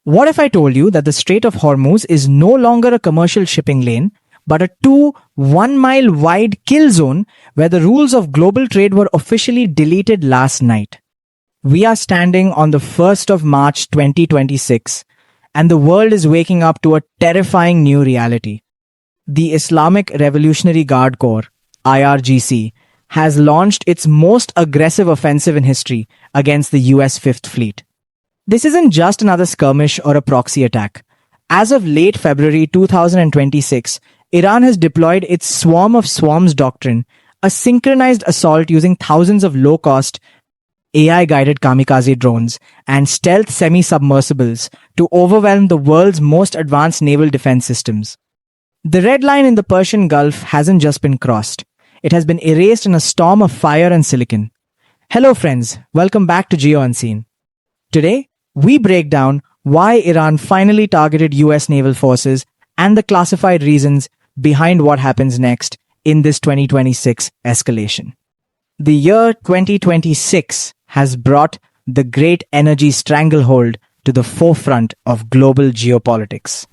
What if I told you that the Strait of Hormuz is no longer a commercial shipping lane, but a 1 mile wide kill zone where the rules of global trade were officially deleted last night? We are standing on the 1st of March 2026, and the world is waking up to a terrifying new reality. The Islamic Revolutionary Guard Corps, IRGC, has launched its most aggressive offensive in history against the US Fifth Fleet. This isn't just another skirmish or a proxy attack. As of late February 2026, Iran has deployed its Swarm of Swarms doctrine, a synchronized assault using thousands of low-cost, AI-guided kamikaze drones and stealth semi-submersibles to overwhelm the world's most advanced naval defense systems. The red line in the Persian Gulf hasn't just been crossed. It has been erased in a storm of fire and silicon. Hello friends, welcome back to Geo Unseen. Today, we break down why Iran finally targeted US naval forces and the classified reasons behind what happens next in this 2026 escalation. The year 2026 has brought the great energy stranglehold to the forefront of global geopolitics.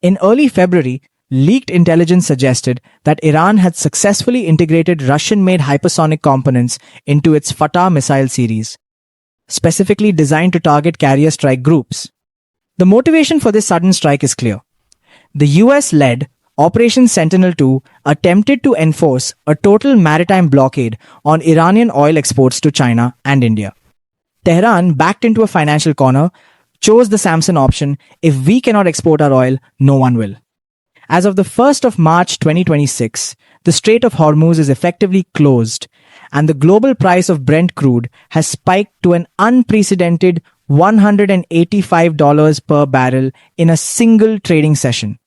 In early February, leaked intelligence suggested that Iran had successfully integrated Russian-made hypersonic components into its Fatah missile series, specifically designed to target carrier strike groups. The motivation for this sudden strike is clear. The US-led Operation Sentinel-2 attempted to enforce a total maritime blockade on Iranian oil exports to China and India. Tehran, backed into a financial corner, chose the Samson option: if we cannot export our oil, no one will. As of the 1st of March 2026, the Strait of Hormuz is effectively closed, and the global price of Brent crude has spiked to an unprecedented $185 per barrel in a single trading session.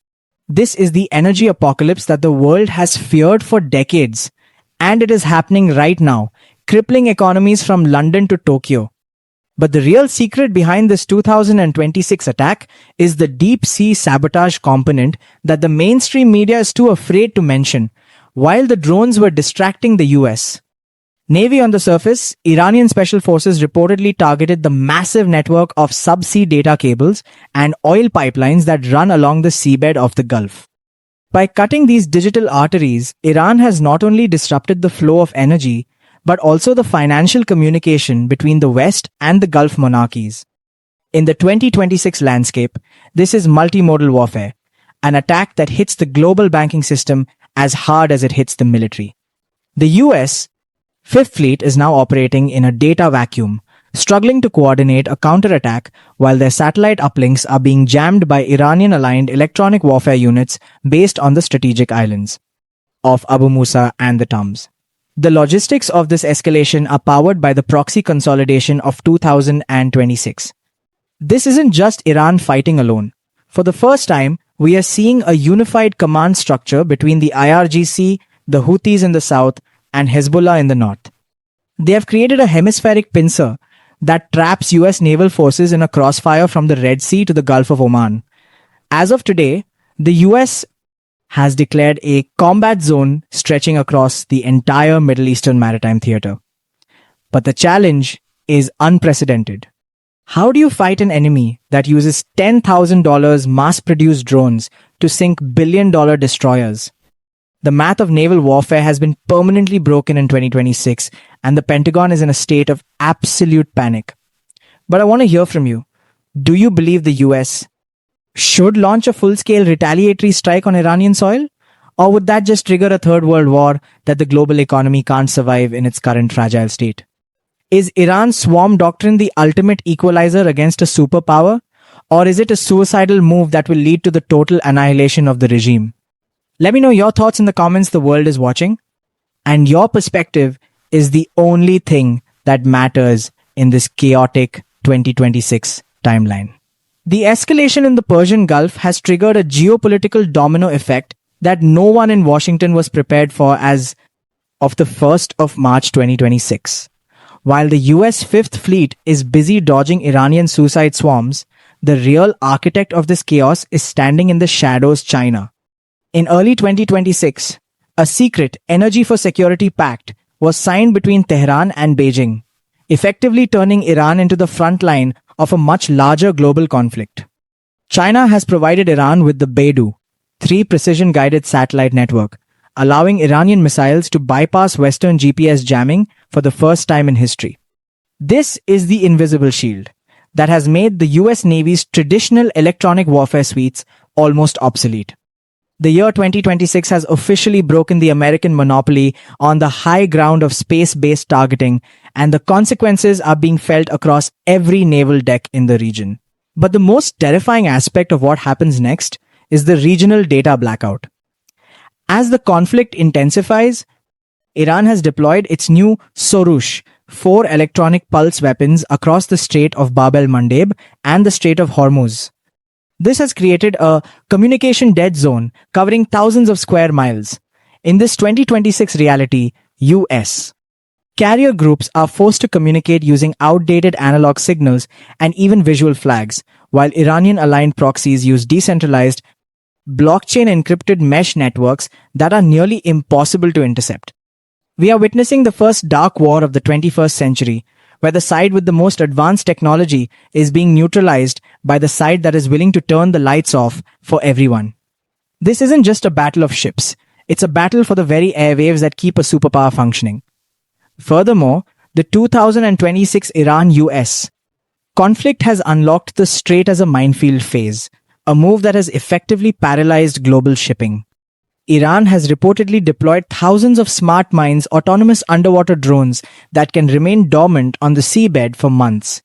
This is the energy apocalypse that the world has feared for decades, and it is happening right now, crippling economies from London to Tokyo. But the real secret behind this 2026 attack is the deep sea sabotage component that the mainstream media is too afraid to mention. While the drones were distracting the US Navy on the surface, Iranian special forces reportedly targeted the massive network of subsea data cables and oil pipelines that run along the seabed of the Gulf. By cutting these digital arteries, Iran has not only disrupted the flow of energy, but also the financial communication between the West and the Gulf monarchies. In the 2026 landscape, this is multimodal warfare, an attack that hits the global banking system as hard as it hits the military. The US Fifth Fleet is now operating in a data vacuum, struggling to coordinate a counterattack while their satellite uplinks are being jammed by Iranian-aligned electronic warfare units based on the strategic islands of Abu Musa and the Tums. The logistics of this escalation are powered by the proxy consolidation of 2026. This isn't just Iran fighting alone. For the first time, we are seeing a unified command structure between the IRGC, the Houthis in the south, and Hezbollah in the north. They have created a hemispheric pincer that traps US naval forces in a crossfire from the Red Sea to the Gulf of Oman. As of today, the US has declared a combat zone stretching across the entire Middle Eastern maritime theater. But the challenge is unprecedented. How do you fight an enemy that uses $10,000 mass-produced drones to sink billion-dollar destroyers? The math of naval warfare has been permanently broken in 2026, and the Pentagon is in a state of absolute panic. But I want to hear from you. Do you believe the US should launch a full-scale retaliatory strike on Iranian soil? Or would that just trigger a third world war that the global economy can't survive in its current fragile state? Is Iran's swarm doctrine the ultimate equalizer against a superpower? Or is it a suicidal move that will lead to the total annihilation of the regime? Let me know your thoughts in the comments. The world is watching, and your perspective is the only thing that matters in this chaotic 2026 timeline. The escalation in the Persian Gulf has triggered a geopolitical domino effect that no one in Washington was prepared for as of the 1st of March 2026. While the US Fifth Fleet is busy dodging Iranian suicide swarms, the real architect of this chaos is standing in the shadows: China. In early 2026, a secret Energy for Security Pact was signed between Tehran and Beijing, effectively turning Iran into the front line of a much larger global conflict. China has provided Iran with the Beidou 3 precision-guided satellite network, allowing Iranian missiles to bypass Western GPS jamming for the first time in history. This is the invisible shield that has made the US Navy's traditional electronic warfare suites almost obsolete. The year 2026 has officially broken the American monopoly on the high ground of space-based targeting, and the consequences are being felt across every naval deck in the region. But the most terrifying aspect of what happens next is the regional data blackout. As the conflict intensifies, Iran has deployed its new Soroush 4 electronic pulse weapons across the Strait of Bab el-Mandeb and the Strait of Hormuz. This has created a communication dead zone covering thousands of square miles. In this 2026 reality, US carrier groups are forced to communicate using outdated analog signals and even visual flags, while Iranian aligned proxies use decentralized, blockchain encrypted mesh networks that are nearly impossible to intercept. We are witnessing the first dark war of the 21st century, where the side with the most advanced technology is being neutralized by the side that is willing to turn the lights off for everyone. This isn't just a battle of ships, it's a battle for the very airwaves that keep a superpower functioning. Furthermore, the 2026 Iran-US conflict has unlocked the Strait as a minefield phase, a move that has effectively paralyzed global shipping. Iran has reportedly deployed thousands of smart mines, autonomous underwater drones that can remain dormant on the seabed for months,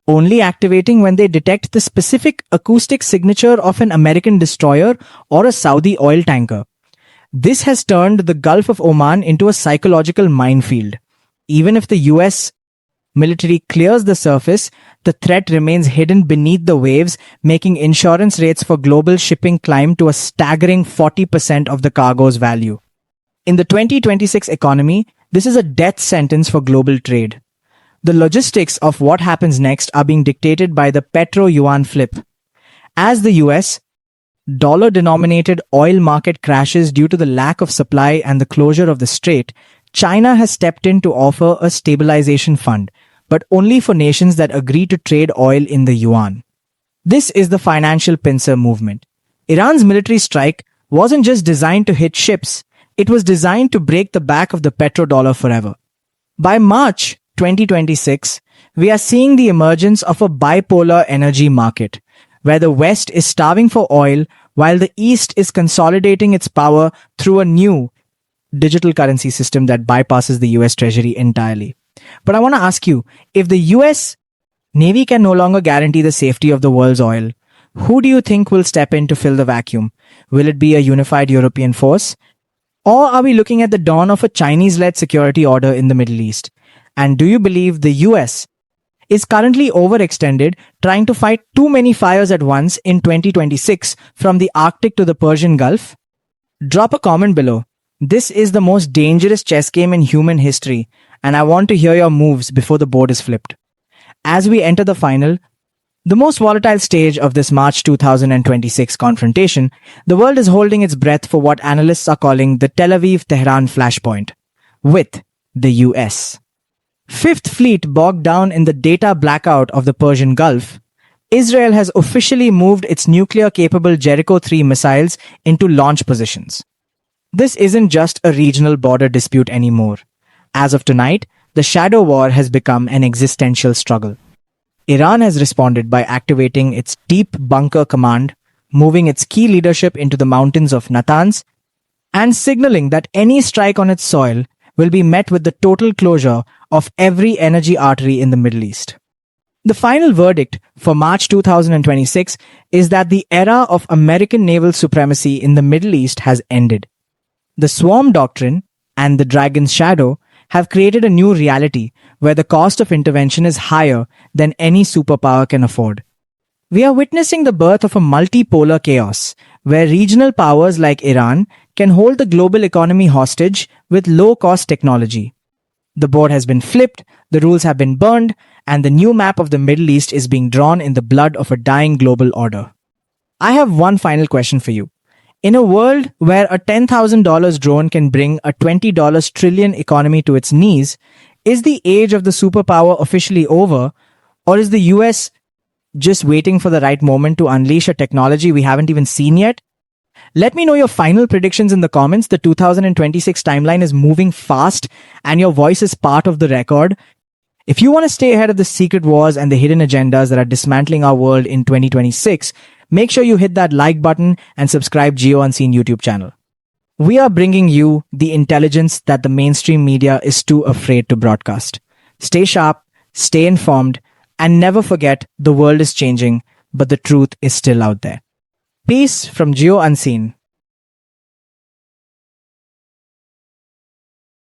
only activating when they detect the specific acoustic signature of an American destroyer or a Saudi oil tanker. This has turned the Gulf of Oman into a psychological minefield. Even if the US military clears the surface, the threat remains hidden beneath the waves, making insurance rates for global shipping climb to a staggering 40% of the cargo's value. In the 2026 economy, this is a death sentence for global trade. The logistics of what happens next are being dictated by the petro-yuan flip. As the US dollar-denominated oil market crashes due to the lack of supply and the closure of the strait, China has stepped in to offer a stabilization fund, but only for nations that agree to trade oil in the yuan. This is the financial pincer movement. Iran's military strike wasn't just designed to hit ships, it was designed to break the back of the petrodollar forever. By March 2026, we are seeing the emergence of a bipolar energy market, where the West is starving for oil while the East is consolidating its power through a new digital currency system that bypasses the US Treasury entirely. But I want to ask you, if the US Navy can no longer guarantee the safety of the world's oil, who do you think will step in to fill the vacuum? Will it be a unified European force? Or are we looking at the dawn of a Chinese-led security order in the Middle East? And do you believe the US is currently overextended, trying to fight too many fires at once in 2026 from the Arctic to the Persian Gulf? Drop a comment below. This is the most dangerous chess game in human history, and I want to hear your moves before the board is flipped. As we enter the final, the most volatile stage of this March 2026 confrontation, the world is holding its breath for what analysts are calling the Tel Aviv-Tehran flashpoint, with the US. Fifth Fleet bogged down in the data blackout of the Persian Gulf, Israel has officially moved its nuclear-capable Jericho-3 missiles into launch positions. This isn't just a regional border dispute anymore. As of tonight, the shadow war has become an existential struggle. Iran has responded by activating its deep bunker command, moving its key leadership into the mountains of Natanz, and signaling that any strike on its soil will be met with the total closure of every energy artery in the Middle East. The final verdict for March 2026 is that the era of American naval supremacy in the Middle East has ended. The Swarm Doctrine and the Dragon's Shadow have created a new reality where the cost of intervention is higher than any superpower can afford. We are witnessing the birth of a multipolar chaos where regional powers like Iran can hold the global economy hostage with low-cost technology. The board has been flipped, the rules have been burned, and the new map of the Middle East is being drawn in the blood of a dying global order. I have one final question for you. In a world where a $10,000 drone can bring a $20 trillion economy to its knees, is the age of the superpower officially over, or is the US just waiting for the right moment to unleash a technology we haven't even seen yet? Let me know your final predictions in the comments. The 2026 timeline is moving fast, and your voice is part of the record. If you want to stay ahead of the secret wars and the hidden agendas that are dismantling our world in 2026, make sure you hit that like button and subscribe Geo Unseen YouTube channel. We are bringing you the intelligence that the mainstream media is too afraid to broadcast. Stay sharp, stay informed, and never forget the world is changing, but the truth is still out there. Peace from Geo Unseen.